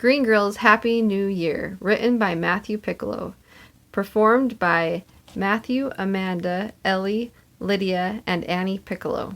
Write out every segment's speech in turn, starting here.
Green Girl's Happy New Year, written by Matthew Piccolo. Performed by Matthew, Amanda, Ellie, Lydia, and Annie Piccolo.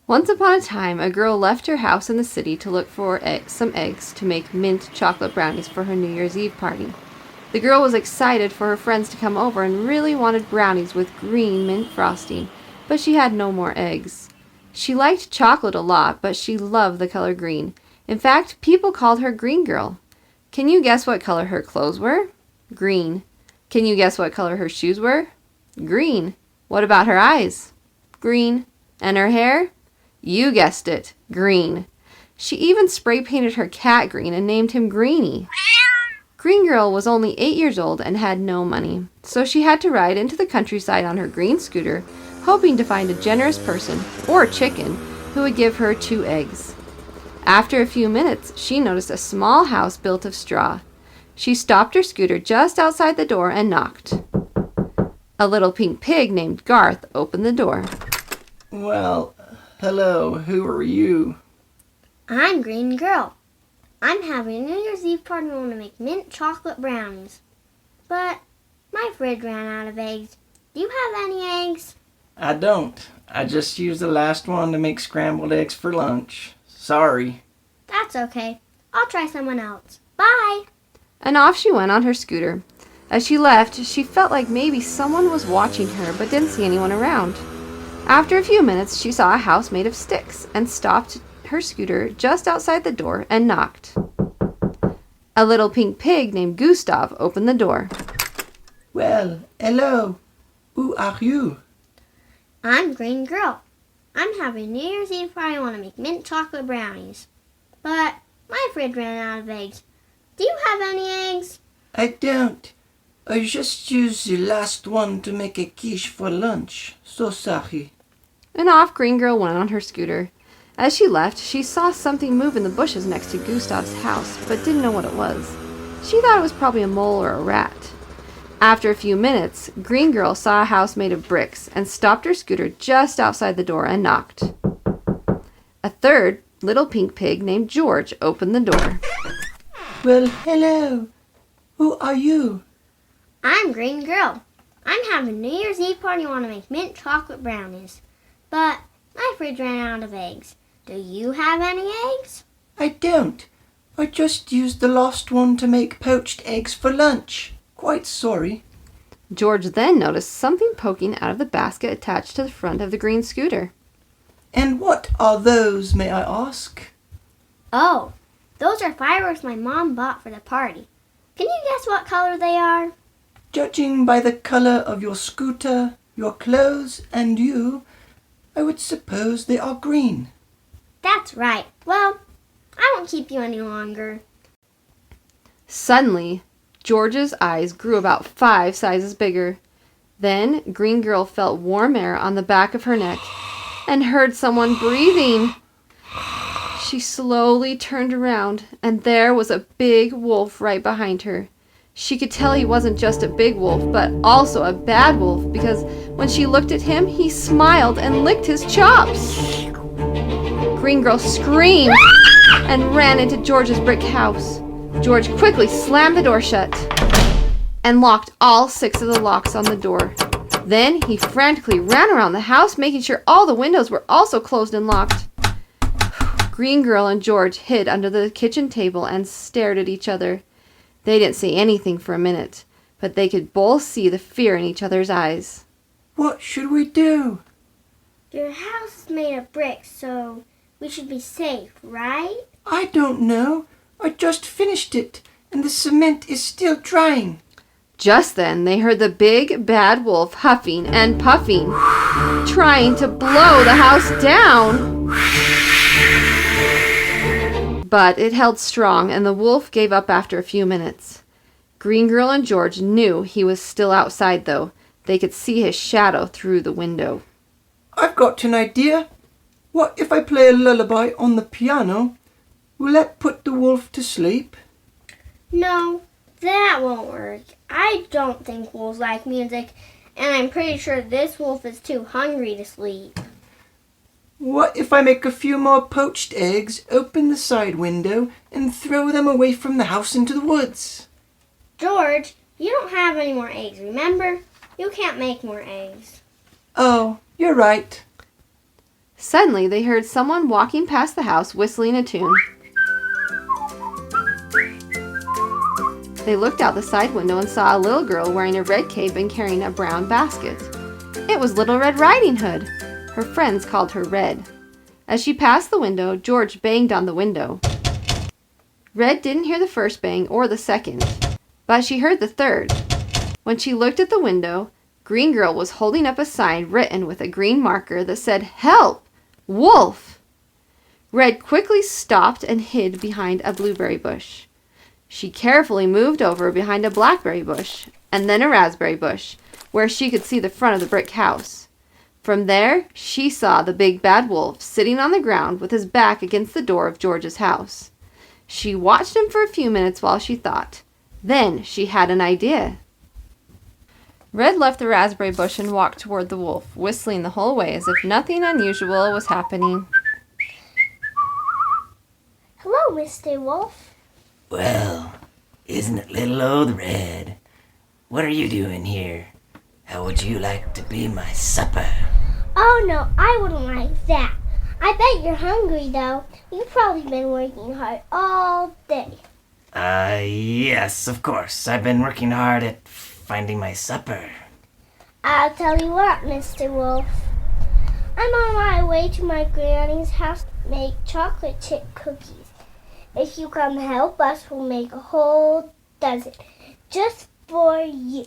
Once upon a time, a girl left her house in the city to look for some eggs to make mint chocolate brownies for her New Year's Eve party. The girl was excited for her friends to come over and really wanted brownies with green mint frosting, but she had no more eggs. She liked chocolate a lot, but she loved the color green. In fact, people called her Green Girl. Can you guess what color her clothes were? Green. Can you guess what color her shoes were? Green. What about her eyes? Green. And her hair? You guessed it, green. She even spray painted her cat green and named him Greenie. Green Girl was only 8 years old and had no money, so she had to ride into the countryside on her green scooter, hoping to find a generous person, or chicken, who would give her 2 eggs. After a few minutes, she noticed a small house built of straw. She stopped her scooter just outside the door and knocked. A little pink pig named Garth opened the door. Well, hello, who are you? I'm Green Girl. I'm having a New Year's Eve party and want to make mint chocolate brownies. But my fridge ran out of eggs. Do you have any eggs? I don't. I just used the last one to make scrambled eggs for lunch. Sorry. That's okay. I'll try someone else. Bye! And off she went on her scooter. As she left, she felt like maybe someone was watching her but didn't see anyone around. After a few minutes, she saw a house made of sticks and stopped her scooter just outside the door and knocked. A little pink pig named Gustav opened the door. Well, hello. Who are you? I'm Green Girl. I'm having a New Year's Eve party and want to make mint chocolate brownies. But my fridge ran out of eggs. Do you have any eggs? I don't. I just used the last one to make a quiche for lunch. So sorry. And off Green Girl went on her scooter. As she left, she saw something move in the bushes next to Gustav's house, but didn't know what it was. She thought it was probably a mole or a rat. After a few minutes, Green Girl saw a house made of bricks and stopped her scooter just outside the door and knocked. A third little pink pig named George opened the door. Well, hello. Who are you? I'm Green Girl. I'm having a New Year's Eve party and want to make mint chocolate brownies. But my fridge ran out of eggs. Do you have any eggs? I don't. I just used the last one to make poached eggs for lunch. Quite sorry. George then noticed something poking out of the basket attached to the front of the green scooter. And what are those, may I ask? Oh, those are fireworks my mom bought for the party. Can you guess what color they are? Judging by the color of your scooter, your clothes, and you, I would suppose they are green. That's right. Well, I won't keep you any longer. Suddenly, George's eyes grew about 5 sizes bigger. Then Green Girl felt warm air on the back of her neck and heard someone breathing. She slowly turned around, and there was a big wolf right behind her. She could tell he wasn't just a big wolf, but also a bad wolf, because when she looked at him, he smiled and licked his chops. Green Girl screamed and ran into George's brick house. George quickly slammed the door shut and locked all 6 of the locks on the door. Then he frantically ran around the house, making sure all the windows were also closed and locked. Green Girl and George hid under the kitchen table and stared at each other. They didn't say anything for a minute, but they could both see the fear in each other's eyes. What should we do? Your house is made of bricks, so we should be safe, right? I don't know. I just finished it, and the cement is still drying. Just then, they heard the big, bad wolf huffing and puffing, trying to blow the house down. But it held strong, and the wolf gave up after a few minutes. Green Girl and George knew he was still outside, though. They could see his shadow through the window. I've got an idea. What if I play a lullaby on the piano? Will that put the wolf to sleep? No, that won't work. I don't think wolves like music, and I'm pretty sure this wolf is too hungry to sleep. What if I make a few more poached eggs, open the side window, and throw them away from the house into the woods? George, you don't have any more eggs, remember? You can't make more eggs. Oh, you're right. Suddenly, they heard someone walking past the house whistling a tune. They looked out the side window and saw a little girl wearing a red cape and carrying a brown basket. It was Little Red Riding Hood. Her friends called her Red. As she passed the window, George banged on the window. Red didn't hear the first bang or the second, but she heard the third. When she looked at the window, Green Girl was holding up a sign written with a green marker that said, "Help! Wolf!" Red quickly stopped and hid behind a blueberry bush. She carefully moved over behind a blackberry bush and then a raspberry bush, where she could see the front of the brick house. From there, she saw the big bad wolf sitting on the ground with his back against the door of George's house. She watched him for a few minutes while she thought. Then she had an idea. Red left the raspberry bush and walked toward the wolf, whistling the whole way as if nothing unusual was happening. Hello, Mr. Wolf. Well, isn't it little old Red? What are you doing here? How would you like to be my supper? Oh, no, I wouldn't like that. I bet you're hungry, though. You've probably been working hard all day. Yes, of course. I've been working hard at finding my supper. I'll tell you what, Mr. Wolf. I'm on my way to my granny's house to make chocolate chip cookies. If you come help us, we'll make a whole dozen just for you.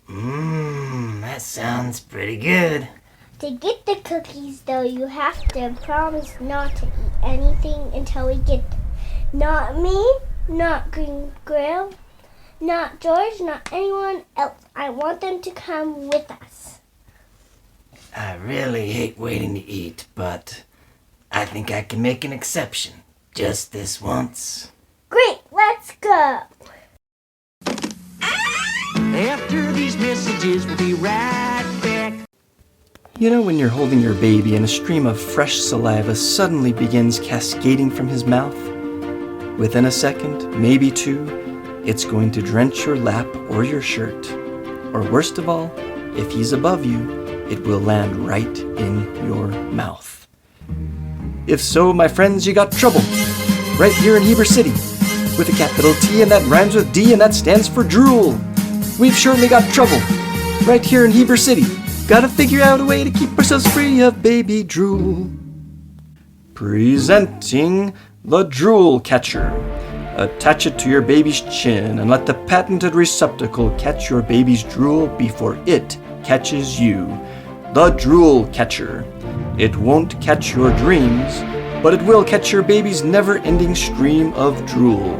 That sounds pretty good. To get the cookies, though, you have to promise not to eat anything until we get them. Not me, not Green Girl, not George, not anyone else. I want them to come with us. I really hate waiting to eat, but I think I can make an exception. Just this once. Great, let's go. After these messages, we'll be right back. You know when you're holding your baby and a stream of fresh saliva suddenly begins cascading from his mouth? Within a second, maybe two, it's going to drench your lap or your shirt. Or worst of all, if he's above you, it will land right in your mouth. If so, my friends, you got trouble. Right here in Heber City. With a capital T and that rhymes with D and that stands for drool. We've surely got trouble. Right here in Heber City. Gotta figure out a way to keep ourselves free of baby drool. Presenting the Drool Catcher. Attach it to your baby's chin and let the patented receptacle catch your baby's drool before it catches you. The Drool Catcher. It won't catch your dreams, but it will catch your baby's never-ending stream of drool.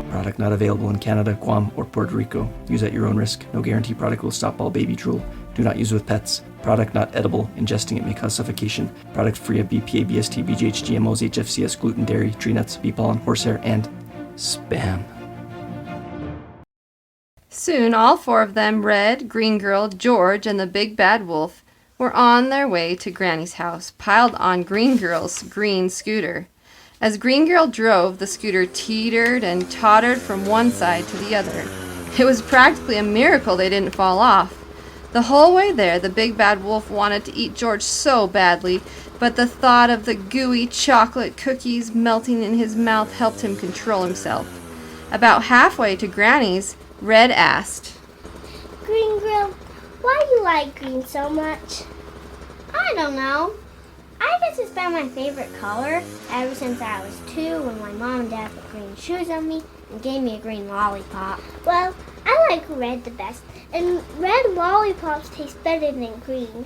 Product not available in Canada, Guam, or Puerto Rico. Use at your own risk. No guarantee product will stop all baby drool. Do not use with pets. Product not edible. Ingesting it may cause suffocation. Product free of BPA, BST, BGH, GMOs, HFCS, gluten, dairy, tree nuts, bee pollen, horsehair, and spam. Soon all four of them, Red, Green Girl, George, and the big bad wolf, were on their way to Granny's house, piled on Green Girl's green scooter. As Green Girl drove, the scooter teetered and tottered from one side to the other. It was practically a miracle they didn't fall off. The whole way there, the big bad wolf wanted to eat George so badly, but the thought of the gooey chocolate cookies melting in his mouth helped him control himself. About halfway to Granny's, Red asked, Green Girl, why do you like green so much? I don't know. I guess it's been my favorite color ever since I was 2 when my mom and dad put green shoes on me and gave me a green lollipop. Well, I like red the best, and red lollipops taste better than green.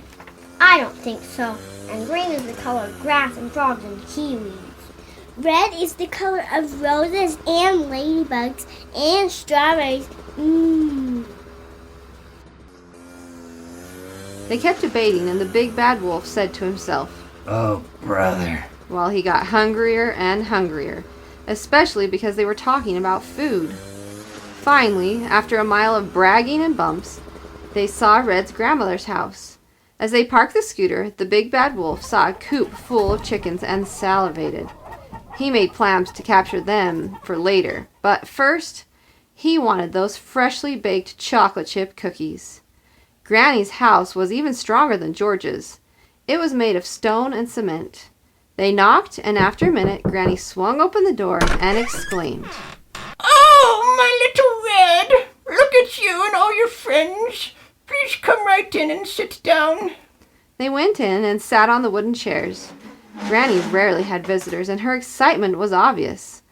I don't think so, and green is the color of grass and frogs and kiwis. Red is the color of roses and ladybugs and strawberries. They kept debating, and the big bad wolf said to himself, Oh, brother. while he got hungrier and hungrier, especially because they were talking about food. Finally, after a mile of bragging and bumps, they saw Red's grandmother's house. As they parked the scooter, the big bad wolf saw a coop full of chickens and salivated. He made plans to capture them for later, but first, he wanted those freshly baked chocolate chip cookies. Granny's house was even stronger than George's. It was made of stone and cement. They knocked, and after a minute, Granny swung open the door and exclaimed, Oh, my little Red! Look at you and all your friends. Please come right in and sit down. They went in and sat on the wooden chairs. Granny rarely had visitors, and her excitement was obvious.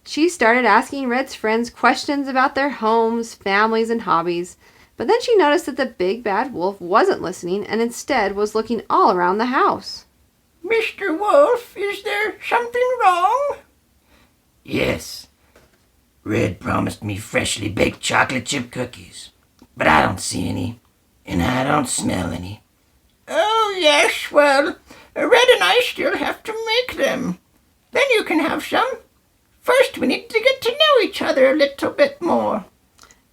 She started asking Red's friends questions about their homes, families, and hobbies, but then she noticed that the big bad wolf wasn't listening and instead was looking all around the house. Mr. Wolf, is there something wrong? Yes. Red promised me freshly baked chocolate chip cookies, but I don't see any, and I don't smell any. Oh, yes, well, Red and I still have to make them. Then you can have some. First, we need to get to know each other a little bit more.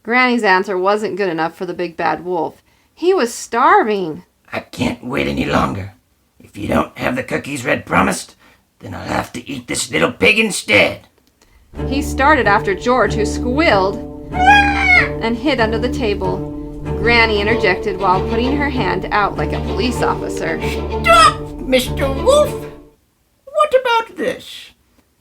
Granny's answer wasn't good enough for the big bad wolf. He was starving. I can't wait any longer. If you don't have the cookies Red promised, then I'll have to eat this little pig instead. He started after George, who squealed and hid under the table. Granny interjected while putting her hand out like a police officer. Stop, Mr. Wolf! What about this?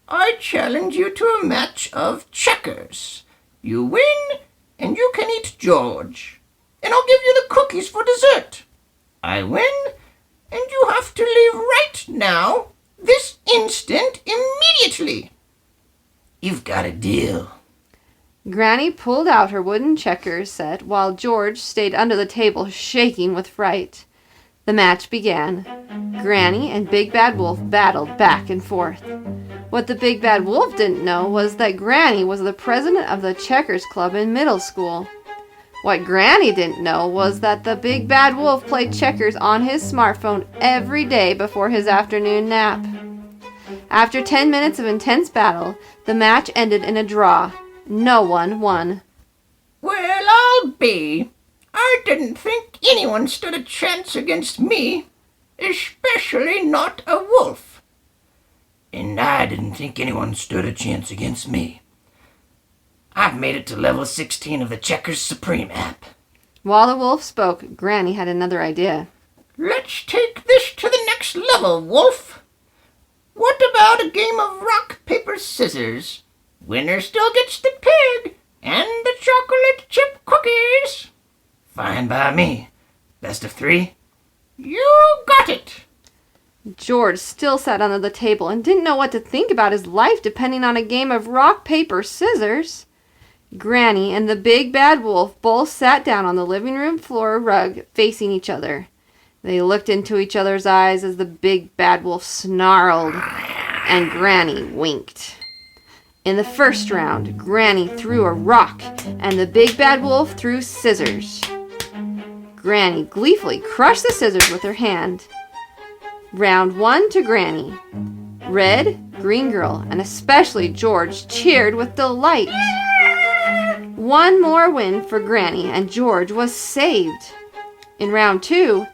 I challenge you to a match of checkers. You win, and you can eat George. And I'll give you the cookies for dessert. I win, and you have to leave right now, this instant, immediately. You've got a deal. Granny pulled out her wooden checkers set while George stayed under the table shaking with fright. The match began. Granny and Big Bad Wolf battled back and forth. What the Big Bad Wolf didn't know was that Granny was the president of the checkers club in middle school. What Granny didn't know was that the Big Bad Wolf played checkers on his smartphone every day before his afternoon nap. After 10 minutes of intense battle, the match ended in a draw. No one won. Well, I'll be. I didn't think anyone stood a chance against me, especially not a wolf. And I didn't think anyone stood a chance against me. I've made it to level 16 of the Checkers Supreme app. While the wolf spoke, Granny had another idea. Let's take this to the next level, Wolf. What about a game of rock, paper, scissors? Winner still gets the pig and the chocolate chip cookies. Fine by me. Best of 3? You got it. George still sat under the table and didn't know what to think about his life depending on a game of rock, paper, scissors. Granny and the Big Bad Wolf both sat down on the living room floor rug facing each other. They looked into each other's eyes as the Big Bad Wolf snarled and Granny winked. In the first round, Granny threw a rock and the Big Bad Wolf threw scissors. Granny gleefully crushed the scissors with her hand. Round 1 to Granny. Red, Green Girl, and especially George cheered with delight. One more win for Granny and George was saved. In round 2,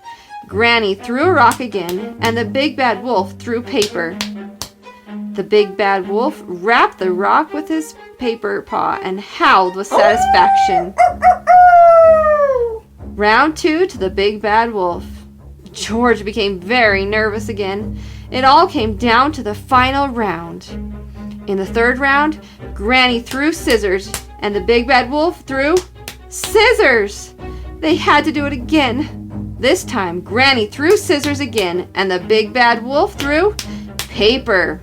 Granny threw a rock again and the Big Bad Wolf threw paper. The Big Bad Wolf wrapped the rock with his paper paw and howled with satisfaction. Round 2 to the Big Bad Wolf. George became very nervous again. It all came down to the final round. In the third round, Granny threw scissors and the Big Bad Wolf threw scissors. They had to do it again. This time, Granny threw scissors again and the Big Bad Wolf threw paper.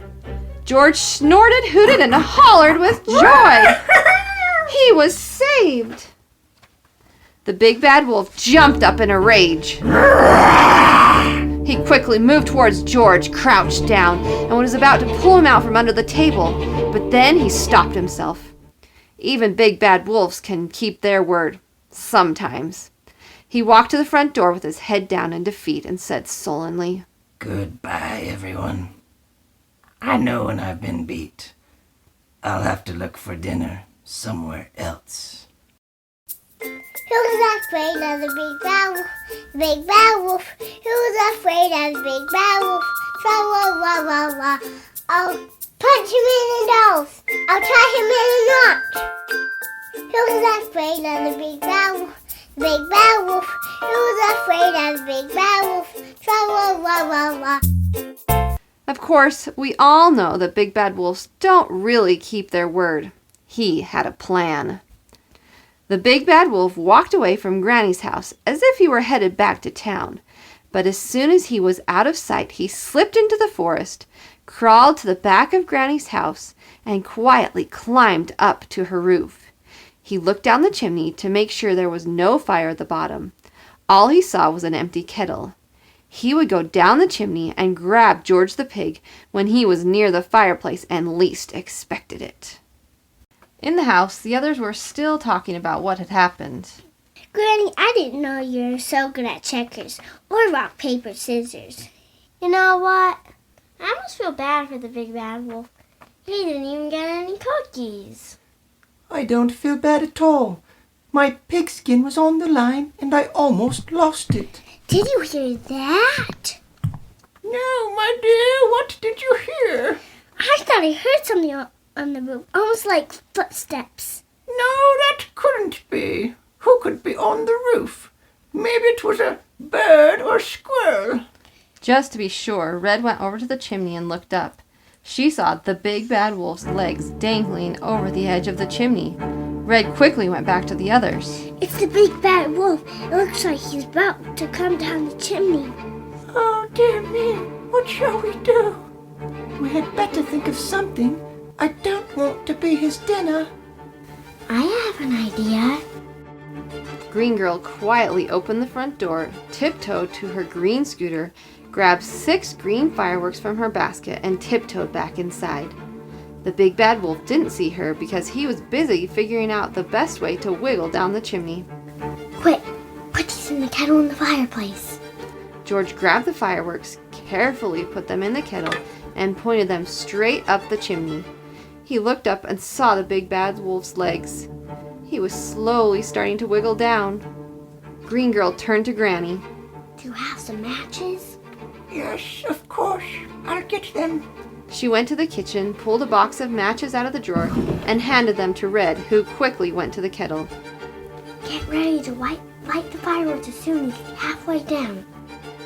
George snorted, hooted, and hollered with joy. He was saved. The Big Bad Wolf jumped up in a rage. He quickly moved towards George, crouched down, and was about to pull him out from under the table, but then he stopped himself. Even big bad wolves can keep their word, sometimes. He walked to the front door with his head down in defeat and said sullenly, Goodbye, everyone. I know when I've been beat. I'll have to look for dinner somewhere else. Who's afraid of the big bad wolf? The big bad wolf. Who's afraid of the big bad wolf? Tra-la-la-la-la. I'll punch him in the nose. I'll tie him in a knot. Who's afraid of the big bad wolf? The big bad wolf. Who's afraid of the big bad wolf? Tra-la-la-la-la. Of course, we all know that big bad wolves don't really keep their word. He had a plan. The big bad wolf walked away from Granny's house as if he were headed back to town. But as soon as he was out of sight, he slipped into the forest, crawled to the back of Granny's house, and quietly climbed up to her roof. He looked down the chimney to make sure there was no fire at the bottom. All he saw was an empty kettle. He would go down the chimney and grab George the pig when he was near the fireplace and least expected it. In the house, the others were still talking about what had happened. Granny, I didn't know you were so good at checkers or rock, paper, scissors. You know what? I almost feel bad for the big bad wolf. He didn't even get any cookies. I don't feel bad at all. My pigskin was on the line and I almost lost it. Did you hear that? No, my dear, what did you hear? I thought I heard something on the roof, almost like footsteps. No, that couldn't be. Who could be on the roof? Maybe it was a bird or squirrel. Just to be sure, Red went over to the chimney and looked up. She saw the big bad wolf's legs dangling over the edge of the chimney. Red quickly went back to the others. It's the big bad wolf. It looks like he's about to come down the chimney. Oh, dear me, what shall we do? We had better think of something. I don't want to be his dinner. I have an idea. Green Girl quietly opened the front door, tiptoed to her green scooter, grabbed 6 green fireworks from her basket, and tiptoed back inside. The big bad wolf didn't see her because he was busy figuring out the best way to wiggle down the chimney. Quick, put these in the kettle in the fireplace. George grabbed the fireworks, carefully put them in the kettle, and pointed them straight up the chimney. He looked up and saw the big bad wolf's legs. He was slowly starting to wiggle down. Green Girl turned to Granny. Do you have some matches? Yes, of course. I'll get them. She went to the kitchen, pulled a box of matches out of the drawer, and handed them to Red, who quickly went to the kettle. Get ready to light the fireworks as soon as it's halfway down.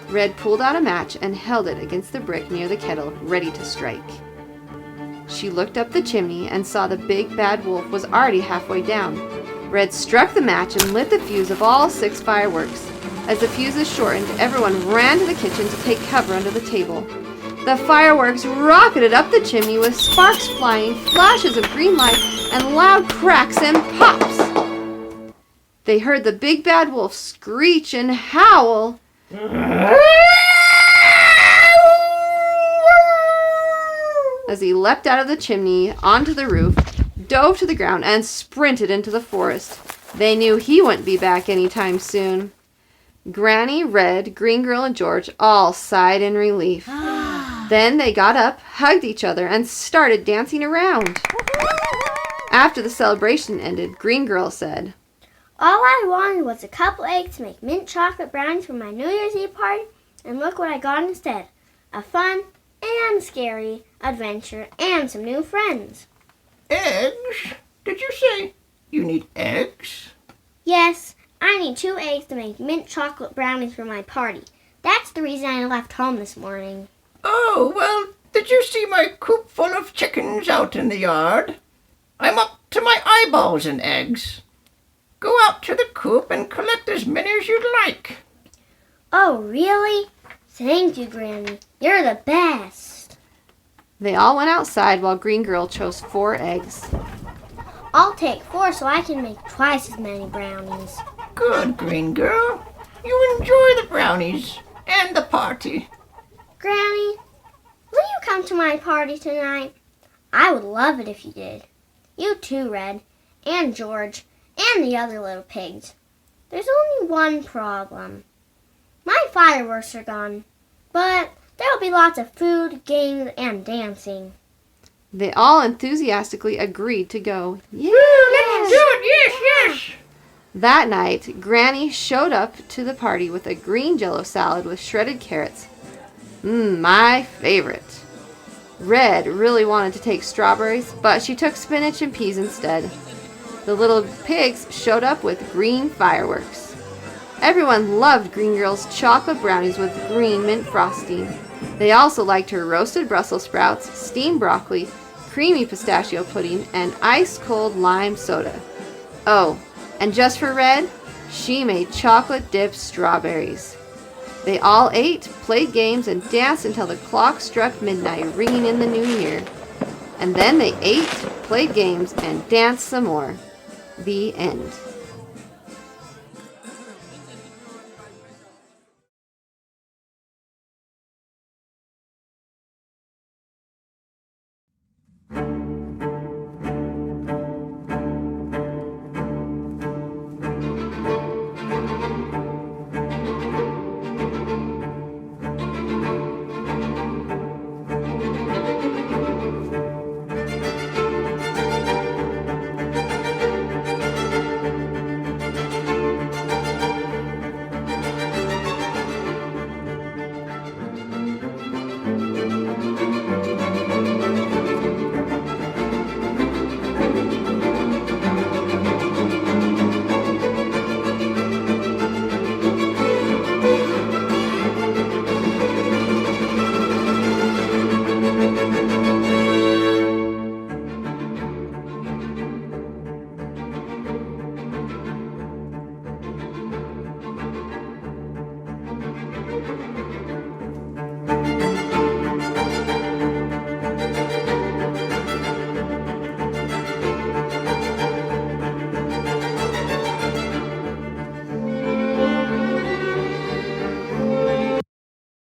Red pulled out a match and held it against the brick near the kettle, ready to strike. She looked up the chimney and saw the big bad wolf was already halfway down. Red struck the match and lit the fuse of all 6 fireworks. As the fuses shortened, everyone ran to the kitchen to take cover under the table. The fireworks rocketed up the chimney with sparks flying, flashes of green light, and loud cracks and pops. They heard the big bad wolf screech and howl. As he leapt out of the chimney onto the roof, dove to the ground, and sprinted into the forest. They knew he wouldn't be back anytime soon. Granny, Red, Green Girl, and George all sighed in relief. Then they got up, hugged each other, and started dancing around. After the celebration ended, Green Girl said, All I wanted was a couple eggs to make mint chocolate brownies for my New Year's Eve party, and look what I got instead. A fun and scary adventure and some new friends. Eggs? Did you say you need eggs? Yes, I need 2 eggs to make mint chocolate brownies for my party. That's the reason I left home this morning. Oh, well, did you see my coop full of chickens out in the yard? I'm up to my eyeballs in eggs. Go out to the coop and collect as many as you'd like. Oh, really? Thank you, Granny. You're the best. They all went outside while Green Girl chose 4 eggs. I'll take 4 so I can make twice as many brownies. Good, Green Girl. You enjoy the brownies and the party. Granny, will you come to my party tonight? I would love it if you did. You too, Red, and George, and the other little pigs. There's only one problem. My fireworks are gone, but there'll be lots of food, games, and dancing. They all enthusiastically agreed to go. Let's do it, yes, yes. That night, Granny showed up to the party with a green Jell-O salad with shredded carrots. My favorite. Red really wanted to take strawberries, but she took spinach and peas instead. The little pigs showed up with green fireworks. Everyone loved Green Girl's chocolate brownies with green mint frosting. They also liked her roasted Brussels sprouts, steamed broccoli, creamy pistachio pudding, and ice-cold lime soda. Oh, and just for Red, she made chocolate-dipped strawberries. They all ate, played games, and danced until the clock struck midnight, ringing in the new year. And then they ate, played games, and danced some more. The end.